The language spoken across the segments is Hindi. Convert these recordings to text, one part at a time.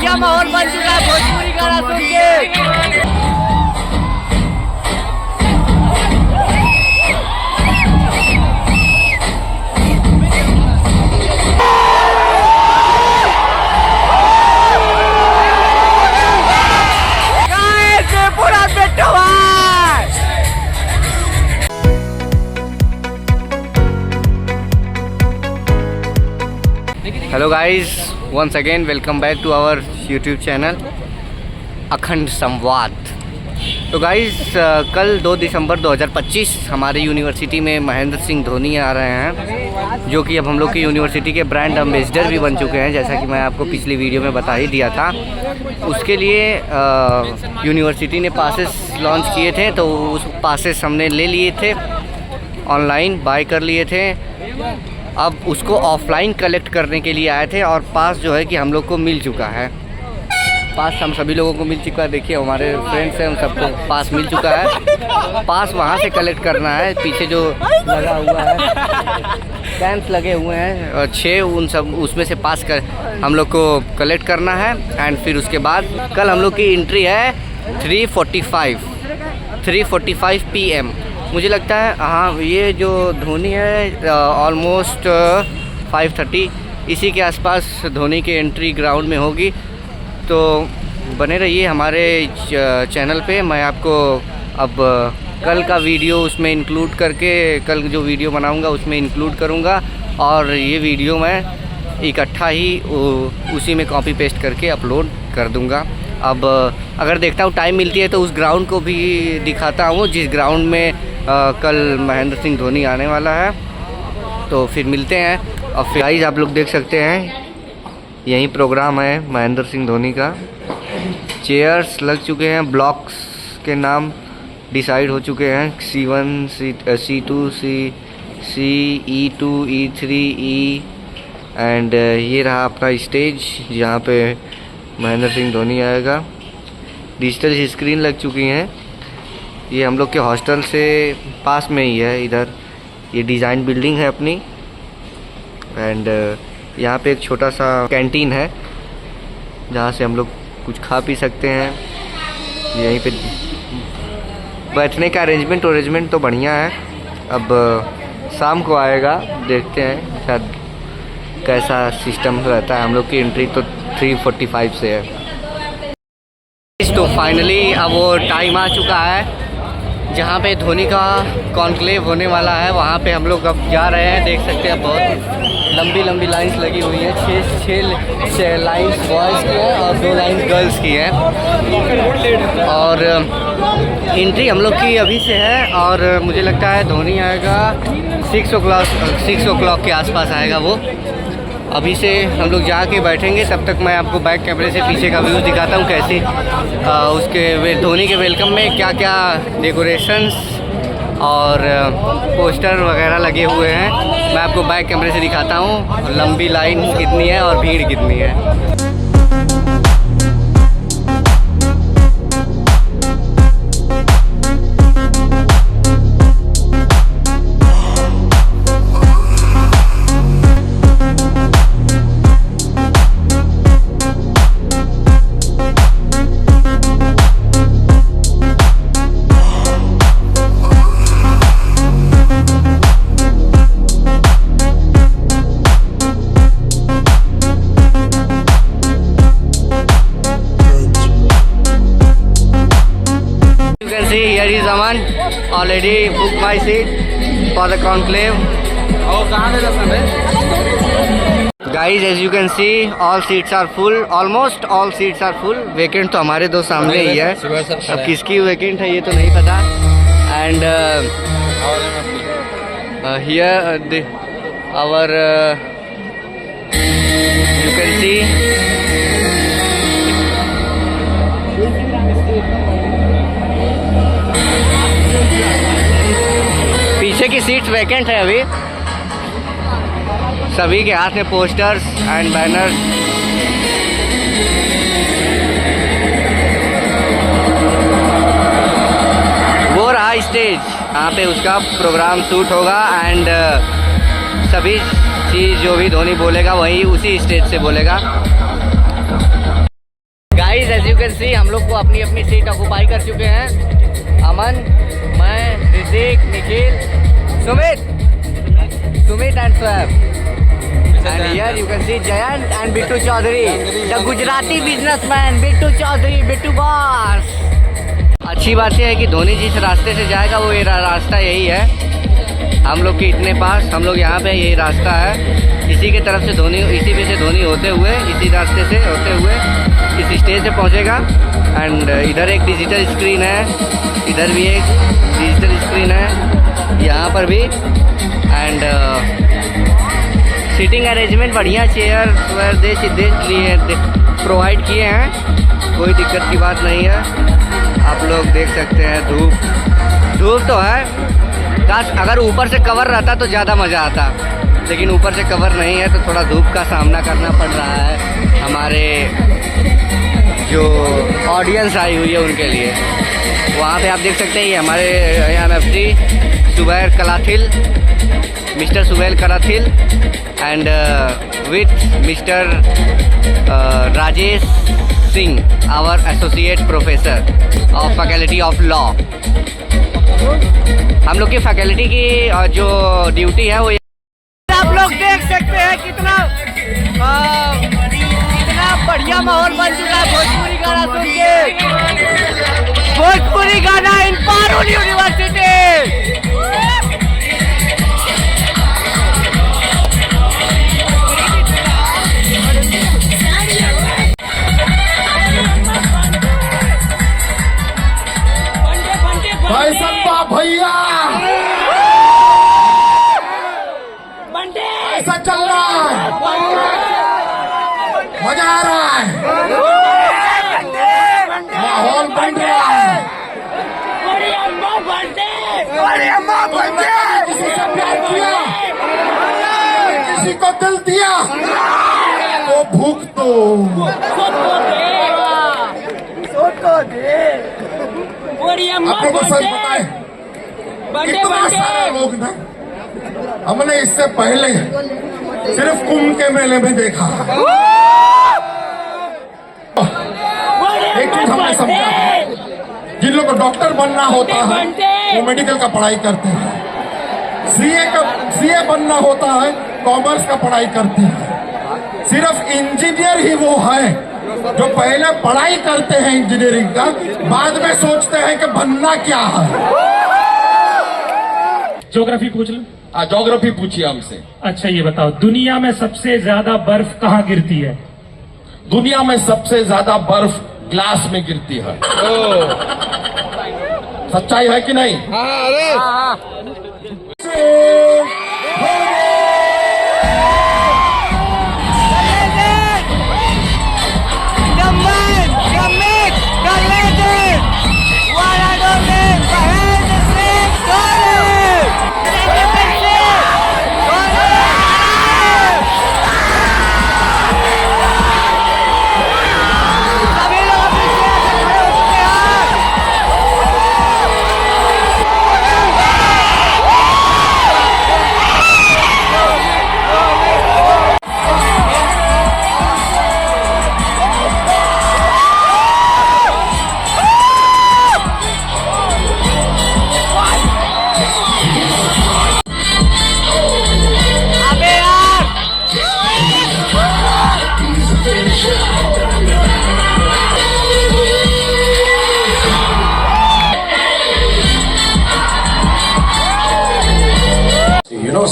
बढ़िया माहौल बन चुका है भोजपुरी गाना सुन के। Hello guys, once again welcome back to our YouTube channel Akhand Samvad. तो गाइस, कल 2 दिसंबर 2025 हमारे यूनिवर्सिटी में महेंद्र सिंह धोनी आ रहे हैं, जो कि अब हम लोग की यूनिवर्सिटी के ब्रांड एम्बेसडर भी बन चुके हैं, जैसा कि मैं आपको पिछली वीडियो में बता ही दिया था। उसके लिए यूनिवर्सिटी ने पासेस लॉन्च किए थे, तो उस पासेस हमने ले लिए थे, ऑनलाइन बाय कर लिए थे। अब उसको ऑफलाइन कलेक्ट करने के लिए आए थे, और पास जो है कि हम लोग को मिल चुका है। पास हम सभी लोगों को मिल चुका है। देखिए, हमारे फ्रेंड्स हैं, उन सबको पास मिल चुका है। पास वहाँ से कलेक्ट करना है। पीछे जो लगा हुआ है, कैंप्स लगे हुए हैं और 6, उन सब उसमें से पास कर हम लोग को कलेक्ट करना है। एंड फिर उसके बाद कल हम लोग की एंट्री है 3:45 PM। मुझे लगता है हाँ, ये जो धोनी है ऑलमोस्ट 5:30 इसी के आसपास धोनी की एंट्री ग्राउंड में होगी। तो बने रहिए हमारे चैनल पे। मैं आपको अब कल का वीडियो उसमें इंक्लूड करके, कल जो वीडियो बनाऊंगा उसमें इंक्लूड करूंगा, और ये वीडियो मैं इकट्ठा ही उसी में कॉपी पेस्ट करके अपलोड कर दूंगा। अब अगर देखता हूँ टाइम मिलती है तो उस ग्राउंड को भी दिखाता हूँ, जिस ग्राउंड में कल महेंद्र सिंह धोनी आने वाला है। तो फिर मिलते हैं। और फिर गाइस, आप लोग देख सकते हैं यही प्रोग्राम है महेंद्र सिंह धोनी का। चेयर्स लग चुके हैं, ब्लॉक्स के नाम डिसाइड हो चुके हैं, C1 C2 E2 E3 E। And ये रहा अपना स्टेज जहाँ पे महेंद्र सिंह धोनी आएगा। डिजिटल स्क्रीन लग चुकी हैं। ये हम लोग के हॉस्टल से पास में ही है, इधर ये डिज़ाइन बिल्डिंग है अपनी। एंड यहाँ पे एक छोटा सा कैंटीन है जहाँ से हम लोग कुछ खा पी सकते हैं। यहीं पे बैठने का अरेंजमेंट तो बढ़िया है। अब शाम को आएगा, देखते हैं शायद कैसा सिस्टम रहता है। हम लोग की एंट्री तो 3:45 से है। तो फाइनली अब वो टाइम आ चुका है जहाँ पे धोनी का कॉन्क्लेव होने वाला है। वहाँ पे हम लोग अब जा रहे हैं। देख सकते हैं बहुत लंबी लाइंस लगी हुई है। 6 लाइंस बॉयज़ की हैं और 2 लाइंस गर्ल्स की हैं। और एंट्री हम लोग की अभी से है, और मुझे लगता है धोनी आएगा 6 o'clock के आसपास आएगा वो। अभी से हम लोग जाके बैठेंगे। तब तक मैं आपको बैक कैमरे से पीछे का व्यू दिखाता हूँ, कैसे उसके धोनी के वेलकम में क्या क्या डेकोरेशंस और पोस्टर वगैरह लगे हुए हैं। मैं आपको बैक कैमरे से दिखाता हूँ लंबी लाइन कितनी है और भीड़ कितनी है। Here is Aman, already booked my seat for the conclave. Guys, as you can see, all seats are full. Almost all seats are full. Vacant तो हमारे 2 सामने ही है। अब किसकी vacant है ये तो नहीं पता। And here our you can see पीछे की सीट्स वैकेंट है अभी। सभी के हाथ में पोस्टर्स एंड बैनर्स। वो रहा स्टेज, यहाँ पे उसका प्रोग्राम शूट होगा। एंड सभी चीज़ जो भी धोनी बोलेगा वही उसी स्टेज से बोलेगा। कैन सी हम लोग को अपनी अपनी सीट ऑक्युपाई कर चुके हैं। अमन, मैं, Hrithik, Nikhil, Sumit and swab. And here you can see Jayant and Bittu Chaudhary, the Gujarati businessman, Bittu Chaudhary, Bittu boss। अच्छी बात यह है कि धोनी जिस रास्ते से जाएगा वो ये रास्ता यही है। हम लोग के इतने पास, हम लोग यहाँ पे यही रास्ता है। इसी के तरफ से धोनी, इसी में से धोनी होते हुए, इसी रास्ते से होते हुए इस स्टेज पे पहुँचेगा। एंड इधर एक डिजिटल स्क्रीन है, इधर भी एक डिजिटल स्क्रीन है, यहाँ पर भी। एंड सीटिंग अरेंजमेंट बढ़िया, चेयर प्रोवाइड किए हैं, कोई दिक्कत की बात नहीं है। आप लोग देख सकते हैं धूप तो है, काश अगर ऊपर से कवर रहता तो ज़्यादा मज़ा आता, लेकिन ऊपर से कवर नहीं है तो थोड़ा धूप का सामना करना पड़ रहा है हमारे जो ऑडियंस आई हुई है उनके लिए। वहाँ पे आप देख सकते हैं ये हमारे MFD Zubair Kalathil, mister Zubair Kalathil and with mister Rajesh Singh, our associate professor of faculty of law. हम लोग की फैकल्टी की जो ड्यूटी है वो आप लोग देख सकते हैं कितना बढ़िया माहौल बन चुका है भोजपुरी गाना सुन के। भोजपुरी गाना इन पारुल यूनिवर्सिटी। भैया ऐसा चल रहा है, मजा आ रहा है, माहौल बन रहा है। किसी से प्यार किया, किसी को दिल दिया, वो भूख तो आपको सच बताए, इतना सारे लोग ना हमने इससे पहले सिर्फ कुंभ के मेले में देखा। एक चीज हमने समझा, जिन लोगों को डॉक्टर बनना होता है वो मेडिकल का पढ़ाई करते हैं, सीए बनना होता है कॉमर्स का पढ़ाई करते हैं। सिर्फ इंजीनियर ही वो है जो पहले पढ़ाई करते हैं इंजीनियरिंग का, बाद में सोचते हैं कि बनना क्या है। ज्योग्राफी पूछ लो। ज्योग्राफी पूछिए हमसे। अच्छा ये बताओ, दुनिया में सबसे ज्यादा बर्फ कहाँ गिरती है? दुनिया में सबसे ज्यादा बर्फ ग्लास में गिरती है। सच्चाई है कि नहीं?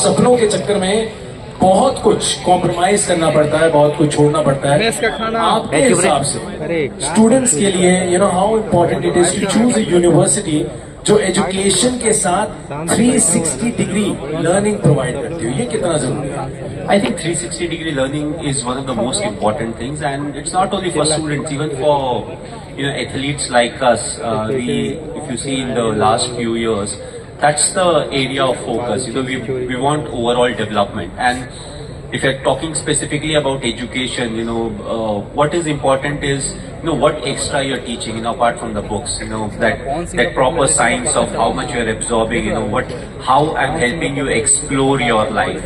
सपनों के चक्कर में बहुत कुछ कॉम्प्रोमाइज करना पड़ता है, बहुत कुछ छोड़ना पड़ता है। इसका खाना आपके हिसाब से स्टूडेंट्स के लिए how important it is to choose a university जो एजुकेशन के साथ 360 डिग्री लर्निंग प्रोवाइड करती हो, ये कितना जरूरी है? I think 360 degree learning is one of the most important things, and it's not only for students, even for athletes like us. If you see in the last few years, that's the area of focus. We want overall development, and if you're talking specifically about education, what is important is, what extra you're teaching, apart from the books, that proper science of how much you're absorbing, how I'm helping you explore your life.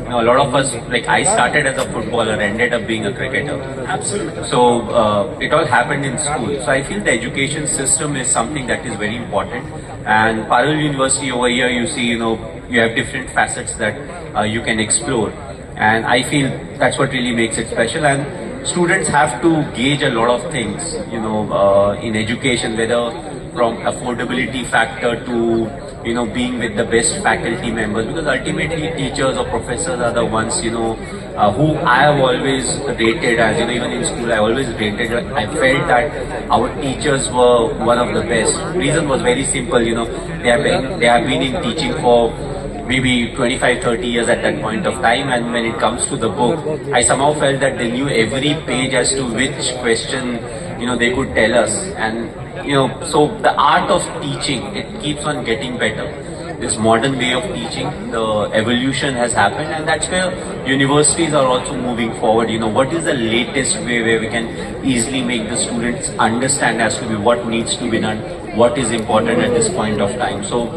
A lot of us, like I started as a footballer, ended up being a cricketer. Absolutely. So it all happened in school. So I feel the education system is something that is very important. And Parul University over here, you see, you have different facets that you can explore. And I feel that's what really makes it special. And students have to gauge a lot of things, in education, whether from affordability factor to, being with the best faculty members, because ultimately teachers or professors are the ones, who I have always rated as, even in school, I always rated, I felt that our teachers were one of the best. Reason was very simple, they have been in teaching for maybe 25-30 years at that point of time, and when it comes to the book, I somehow felt that they knew every page as to which question they could tell us. And so the art of teaching, it keeps on getting better. This modern way of teaching, the evolution has happened, and that's where universities are also moving forward. What is the latest way where we can easily make the students understand as to what needs to be done, what is important at this point of time. So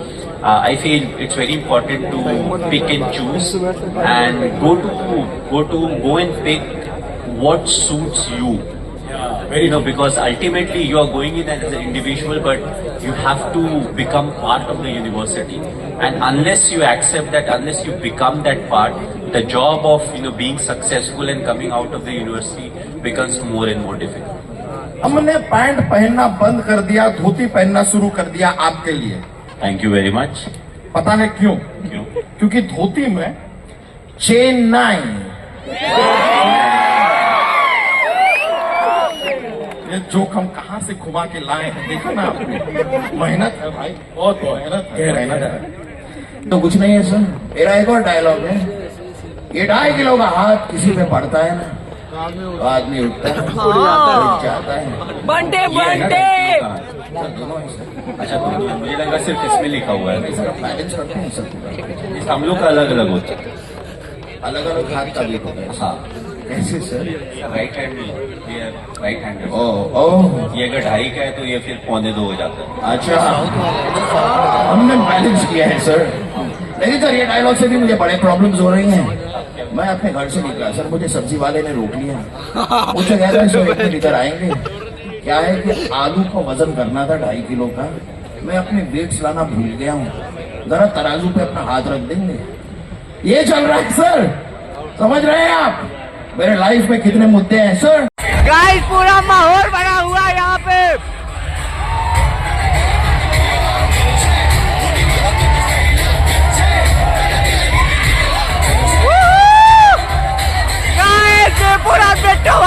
I feel it's very important to pick and choose and go and pick what suits you. Because ultimately you are going in as an individual, but you have to become part of the university. And unless you accept that, unless you become that part, the job of being successful and coming out of the university becomes more and more difficult. हमने पैंट पहनना बंद कर दिया, धोती पहनना शुरू कर दिया आपके लिए। Thank you very much. पता है क्यों? क्योंकि धोती में चेन्नई, ये जोक हम कहाँ से घुमा के लाए हैं, देखो ना आपने। मेहनत है भाई, बहुत मेहनत है। तो कुछ नहीं है सर, मेरा एक और डायलॉग है, ये 2.5 किलो का हाथ किसी पे पड़ता है ना, तो आदमी उठता है, जाता है। बंटे अच्छा, तो मुझे लगा सिर्फ इसमें लिखा हुआ है। बैलेंस करते हैं सर, हम लोग का अलग अलग होता है, अलग अलग हाथ का भी होता है। हाँ, कैसे सर? राइट हैंड में, ये राइट हैंड है। ओह, ये अगर 2.5 का है तो ये फिर 1.25 हो जाता है। अच्छा, हमने बैलेंस किया है सर। लेकिन सर, ये डायलॉग से भी मुझे बड़े प्रॉब्लम्स हो रही हैं। मैं अपने घर से निकला सर, मुझे सब्जी वाले ने रोक लिया, मुझे कह रहा है सर 1 मिनट इधर आएंगे। क्या है कि आलू को वजन करना था 2.5 किलो का, मैं अपने वेट्स लाना भूल गया हूँ, जरा तराजू पे अपना हाथ रख देंगे। ये चल रहा है सर, समझ रहे हैं आप मेरे लाइफ में कितने मुद्दे हैं सर। गाइस, पूरा माहौल बना हुआ है यहाँ पे। गाइस, ये पूरा बेटा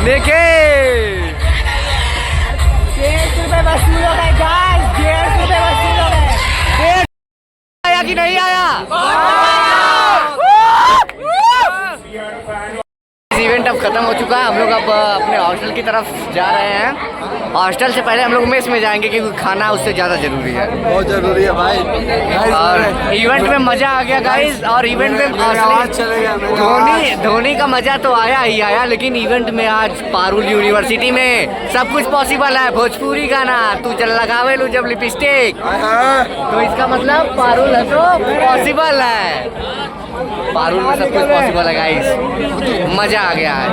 देखिए 150 रुपए वसूल हो गए गाइस, 150 रुपए वसूल हो गए। आया कि नहीं आया? इवेंट अब खत्म हो चुका है, हम लोग अब अपने हॉस्टल की तरफ जा रहे हैं। हॉस्टल से पहले हम लोग मेस में जाएंगे क्योंकि खाना उससे ज़्यादा जरूरी है, बहुत जरूरी है भाई। और इवेंट में मजा आ गया गाइस। और इवेंट में धोनी का मजा तो आया ही आया, लेकिन इवेंट में आज पारुल यूनिवर्सिटी में सब कुछ पॉसिबल है। भोजपुरी गाना तू चल लगावे लू जब लिपस्टिक, तो इसका मतलब पारुल है तो पॉसिबल है। पारुल में सब कुछ पॉसिबल है गाइस, मजा आ गया है।